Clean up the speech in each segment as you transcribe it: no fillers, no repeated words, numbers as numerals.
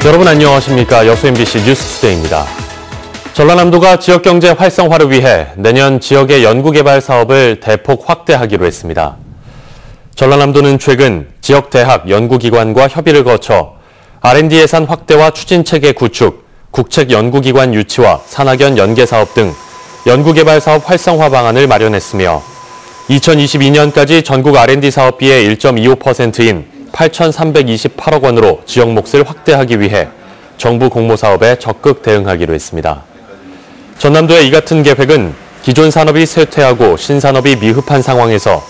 여러분 안녕하십니까. 여수 MBC 뉴스투데이입니다. 전라남도가 지역경제 활성화를 위해 내년 지역의 연구개발 사업을 대폭 확대하기로 했습니다. 전라남도는 최근 지역 대학 연구기관과 협의를 거쳐 R&D 예산 확대와 추진체계 구축, 국책연구기관 유치와 산학연 연계사업 등 연구개발 사업 활성화 방안을 마련했으며 2022년까지 전국 R&D 사업비의 1.25%인 8,328억 원으로 지역 몫을 확대하기 위해 정부 공모사업에 적극 대응하기로 했습니다. 전남도의 이 같은 계획은 기존 산업이 쇠퇴하고 신산업이 미흡한 상황에서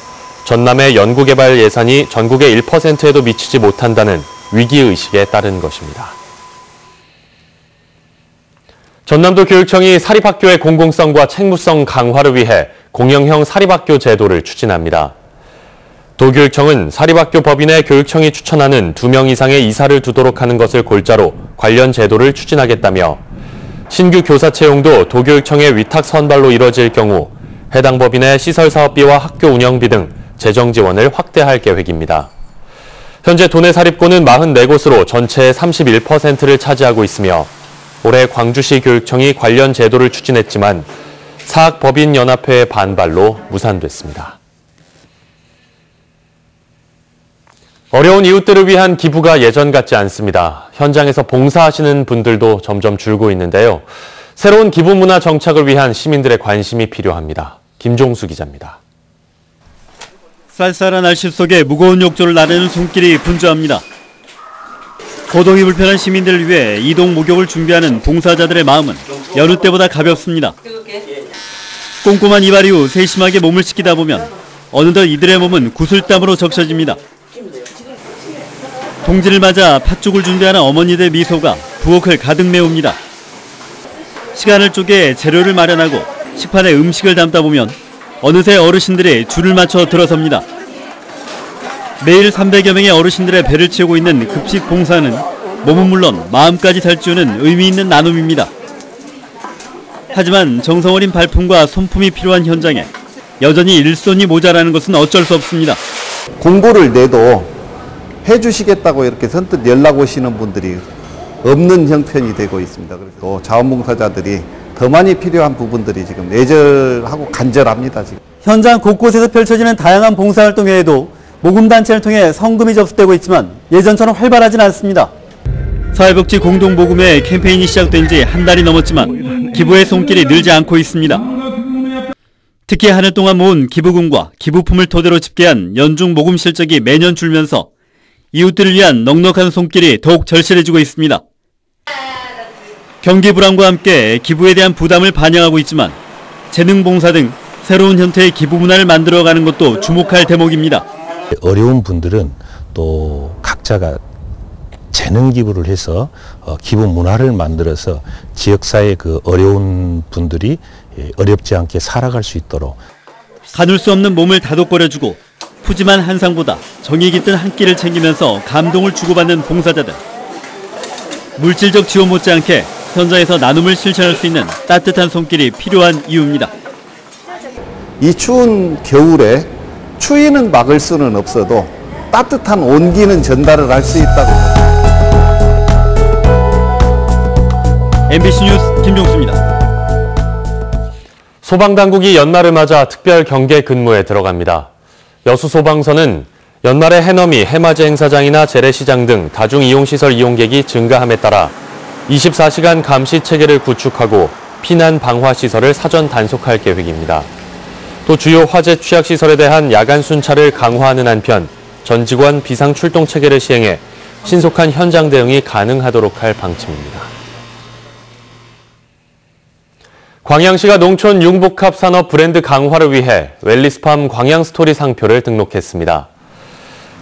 전남의 연구개발 예산이 전국의 1%에도 미치지 못한다는 위기의식에 따른 것입니다. 전남도 교육청이 사립학교의 공공성과 책무성 강화를 위해 공영형 사립학교 제도를 추진합니다. 도교육청은 사립학교 법인에 교육청이 추천하는 2명 이상의 이사를 두도록 하는 것을 골자로 관련 제도를 추진하겠다며 신규 교사 채용도 도교육청의 위탁 선발로 이뤄질 경우 해당 법인의 시설 사업비와 학교 운영비 등 재정 지원을 확대할 계획입니다. 현재 도내 사립고는 44곳으로 전체의 31%를 차지하고 있으며 올해 광주시 교육청이 관련 제도를 추진했지만 사학법인연합회의 반발로 무산됐습니다. 어려운 이웃들을 위한 기부가 예전 같지 않습니다. 현장에서 봉사하시는 분들도 점점 줄고 있는데요. 새로운 기부 문화 정착을 위한 시민들의 관심이 필요합니다. 김종수 기자입니다. 쌀쌀한 날씨 속에 무거운 욕조를 나르는 손길이 분주합니다. 거동이 불편한 시민들을 위해 이동 목욕을 준비하는 봉사자들의 마음은 여느 때보다 가볍습니다. 꼼꼼한 이발 이후 세심하게 몸을 씻기다 보면 어느덧 이들의 몸은 구슬땀으로 적셔집니다. 동지를 맞아 팥죽을 준비하는 어머니들 미소가 부엌을 가득 메웁니다. 시간을 쪼개 재료를 마련하고 식판에 음식을 담다 보면 어느새 어르신들이 줄을 맞춰 들어섭니다. 매일 300여 명의 어르신들의 배를 채우고 있는 급식 봉사는 몸은 물론 마음까지 살찌우는 의미 있는 나눔입니다. 하지만 정성 어린 발품과 손품이 필요한 현장에 여전히 일손이 모자라는 것은 어쩔 수 없습니다. 공고를 내도 해주시겠다고 이렇게 선뜻 연락 오시는 분들이 없는 형편이 되고 있습니다. 그래서 자원봉사자들이 더 많이 필요한 부분들이 지금 애절하고 간절합니다. 지금. 현장 곳곳에서 펼쳐지는 다양한 봉사활동 외에도 모금단체를 통해 성금이 접수되고 있지만 예전처럼 활발하진 않습니다. 사회복지 공동모금회 캠페인이 시작된 지 한 달이 넘었지만 기부의 손길이 늘지 않고 있습니다. 특히 한 해 동안 모은 기부금과 기부품을 토대로 집계한 연중 모금 실적이 매년 줄면서 이웃들을 위한 넉넉한 손길이 더욱 절실해지고 있습니다. 경기 불황과 함께 기부에 대한 부담을 반영하고 있지만 재능봉사 등 새로운 형태의 기부 문화를 만들어가는 것도 주목할 대목입니다. 어려운 분들은 또 각자가 재능 기부를 해서 기부 문화를 만들어서 지역사회 그 어려운 분들이 어렵지 않게 살아갈 수 있도록 가눌 수 없는 몸을 다독거려주고 푸짐한 한상보다 정이 깃든 한 끼를 챙기면서 감동을 주고받는 봉사자들. 물질적 지원 못지않게 현장에서 나눔을 실천할 수 있는 따뜻한 손길이 필요한 이유입니다. 이 추운 겨울에 추위는 막을 수는 없어도 따뜻한 온기는 전달을 할 수 있다고. MBC 뉴스 김종수입니다. 소방당국이 연말을 맞아 특별 경계 근무에 들어갑니다. 여수소방서는 연말에 해넘이, 해맞이 행사장이나 재래시장 등 다중이용시설 이용객이 증가함에 따라 24시간 감시 체계를 구축하고 피난 방화시설을 사전 단속할 계획입니다. 또 주요 화재 취약시설에 대한 야간 순찰을 강화하는 한편 전 직원 비상 출동 체계를 시행해 신속한 현장 대응이 가능하도록 할 방침입니다. 광양시가 농촌 융복합 산업 브랜드 강화를 위해 웰리스팜 광양스토리 상표를 등록했습니다.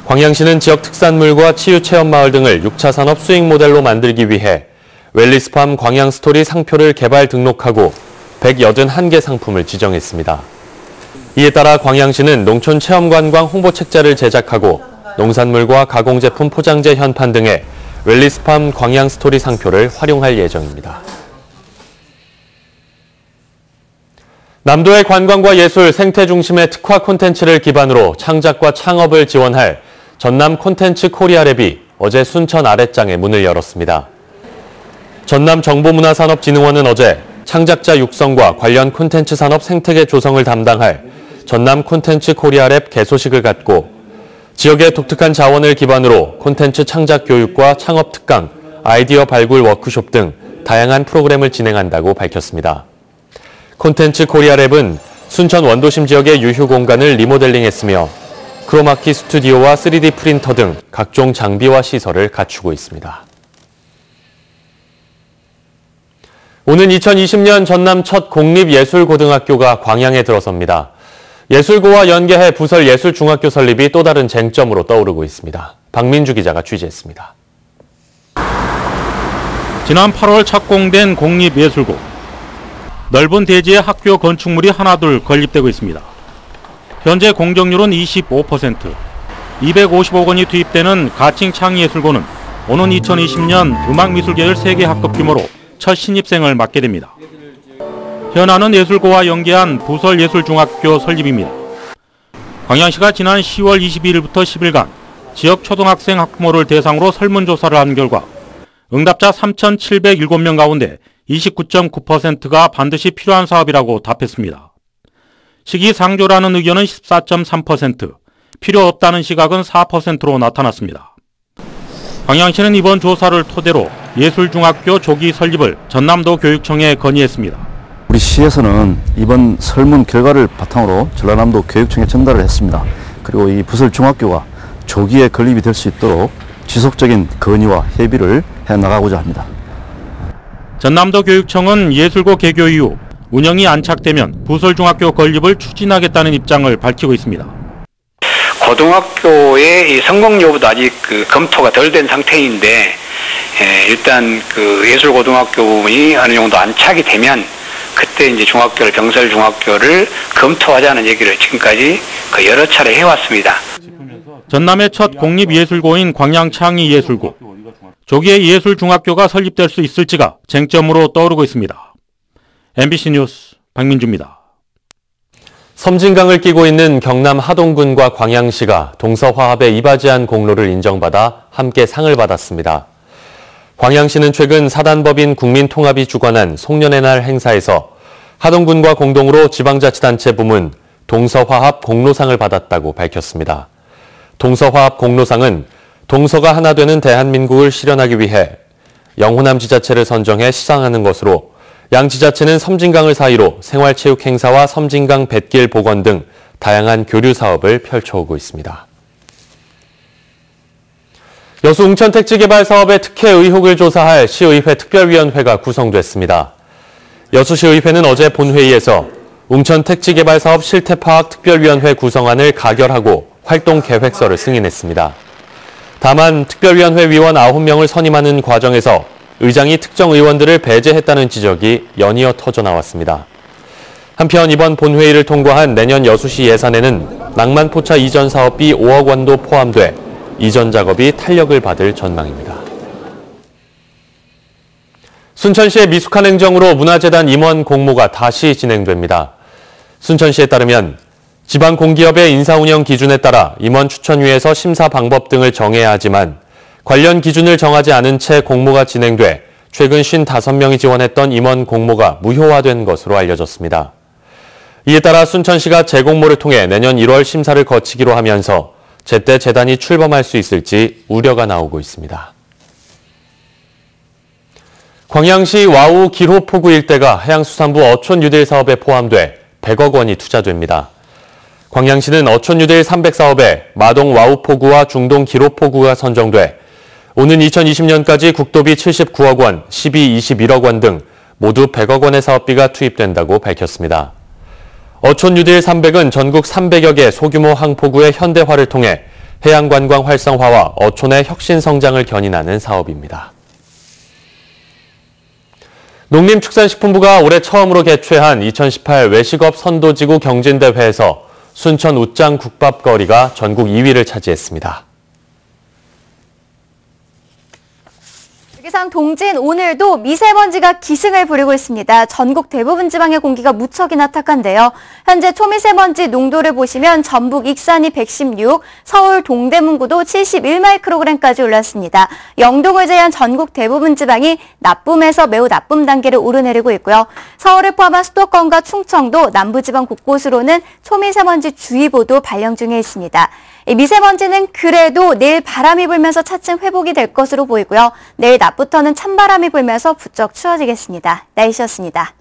광양시는 지역 특산물과 치유체험마을 등을 6차 산업 수익 모델로 만들기 위해 웰리스팜 광양스토리 상표를 개발 등록하고 181개 상품을 지정했습니다. 이에 따라 광양시는 농촌 체험관광 홍보책자를 제작하고 농산물과 가공제품 포장재 현판 등에 웰리스팜 광양스토리 상표를 활용할 예정입니다. 남도의 관광과 예술, 생태 중심의 특화 콘텐츠를 기반으로 창작과 창업을 지원할 전남 콘텐츠 코리아랩이 어제 순천 아랫장에 문을 열었습니다. 전남정보문화산업진흥원은 어제 창작자 육성과 관련 콘텐츠 산업 생태계 조성을 담당할 전남 콘텐츠 코리아랩 개소식을 갖고 지역의 독특한 자원을 기반으로 콘텐츠 창작 교육과 창업 특강, 아이디어 발굴 워크숍 등 다양한 프로그램을 진행한다고 밝혔습니다. 콘텐츠 코리아랩은 순천 원도심 지역의 유휴 공간을 리모델링했으며 크로마키 스튜디오와 3D 프린터 등 각종 장비와 시설을 갖추고 있습니다. 오는 2020년 전남 첫 공립예술고등학교가 광양에 들어섭니다. 예술고와 연계해 부설 예술중학교 설립이 또 다른 쟁점으로 떠오르고 있습니다. 박민주 기자가 취재했습니다. 지난 8월 착공된 공립예술고. 넓은 대지에 학교 건축물이 하나둘 건립되고 있습니다. 현재 공정률은 25%, 250억 원이 투입되는 가칭 창의예술고는 오는 2020년 음악미술계열 세계 학급 규모로 첫 신입생을 맡게 됩니다. 현안은 예술고와 연계한 부설 예술중학교 설립입니다. 광양시가 지난 10월 22일부터 10일간 지역 초등학생 학부모를 대상으로 설문조사를 한 결과 응답자 3,707명 가운데 29.9%가 반드시 필요한 사업이라고 답했습니다. 시기상조라는 의견은 14.3%, 필요 없다는 시각은 4%로 나타났습니다. 광양시는 이번 조사를 토대로 예술중학교 조기 설립을 전남도 교육청에 건의했습니다. 우리 시에서는 이번 설문 결과를 바탕으로 전라남도 교육청에 전달을 했습니다. 그리고 이 부설 중학교가 조기에 건립이 될 수 있도록 지속적인 건의와 협의를 해나가고자 합니다. 전남도 교육청은 예술고 개교 이후 운영이 안착되면 부설 중학교 건립을 추진하겠다는 입장을 밝히고 있습니다. 고등학교의 이 성공 여부도 아직 검토가 덜 된 상태인데 일단 예술고등학교 부분이 어느 정도 안착이 되면 그때 이제 중학교를 병설 중학교를 검토하자는 얘기를 지금까지 여러 차례 해왔습니다. 전남의 첫 공립예술고인 광양창의예술고. 조기에 예술중학교가 설립될 수 있을지가 쟁점으로 떠오르고 있습니다. MBC 뉴스 박민주입니다. 섬진강을 끼고 있는 경남 하동군과 광양시가 동서화합에 이바지한 공로를 인정받아 함께 상을 받았습니다. 광양시는 최근 사단법인 국민통합이 주관한 송년의 날 행사에서 하동군과 공동으로 지방자치단체 부문 동서화합 공로상을 받았다고 밝혔습니다. 동서화합 공로상은 동서가 하나 되는 대한민국을 실현하기 위해 영호남 지자체를 선정해 시상하는 것으로 양 지자체는 섬진강을 사이로 생활체육 행사와 섬진강 뱃길 복원 등 다양한 교류 사업을 펼쳐오고 있습니다. 여수 웅천 택지 개발 사업의 특혜 의혹을 조사할 시의회 특별위원회가 구성됐습니다. 여수시의회는 어제 본회의에서 웅천 택지 개발 사업 실태 파악 특별위원회 구성안을 가결하고 활동 계획서를 승인했습니다. 다만 특별위원회 위원 9명을 선임하는 과정에서 의장이 특정 의원들을 배제했다는 지적이 연이어 터져나왔습니다. 한편 이번 본회의를 통과한 내년 여수시 예산에는 낭만포차 이전 사업비 5억 원도 포함돼 이전 작업이 탄력을 받을 전망입니다. 순천시의 미숙한 행정으로 문화재단 임원 공모가 다시 진행됩니다. 순천시에 따르면 지방 공기업의 인사운영 기준에 따라 임원 추천위에서 심사 방법 등을 정해야 하지만 관련 기준을 정하지 않은 채 공모가 진행돼 최근 55명이 지원했던 임원 공모가 무효화된 것으로 알려졌습니다. 이에 따라 순천시가 재공모를 통해 내년 1월 심사를 거치기로 하면서 제때 재단이 출범할 수 있을지 우려가 나오고 있습니다. 광양시 와우 기로포구 일대가 해양수산부 어촌뉴딜 사업에 포함돼 100억 원이 투자됩니다. 광양시는 어촌뉴딜 300사업에 마동 와우포구와 중동 기로포구가 선정돼 오는 2020년까지 국도비 79억 원, 시비 21억 원 등 모두 100억 원의 사업비가 투입된다고 밝혔습니다. 어촌뉴딜 300은 전국 300여 개 소규모 항포구의 현대화를 통해 해양관광 활성화와 어촌의 혁신 성장을 견인하는 사업입니다. 농림축산식품부가 올해 처음으로 개최한 2018 외식업 선도지구 경진대회에서 순천 웃장 국밥거리가 전국 2위를 차지했습니다. 기상 동진 오늘도 미세먼지가 기승을 부리고 있습니다. 전국 대부분 지방의 공기가 무척이나 탁한데요. 현재 초미세먼지 농도를 보시면 전북 익산이 116, 서울 동대문구도 71마이크로그램까지 올랐습니다. 영동을 제외한 전국 대부분 지방이 나쁨에서 매우 나쁨 단계를 오르내리고 있고요. 서울을 포함한 수도권과 충청도, 남부지방 곳곳으로는 초미세먼지 주의보도 발령 중에 있습니다. 이 미세먼지는 그래도 내일 바람이 불면서 차츰 회복이 될 것으로 보이고요. 내일 낮부터는 찬바람이 불면서 부쩍 추워지겠습니다. 날씨였습니다.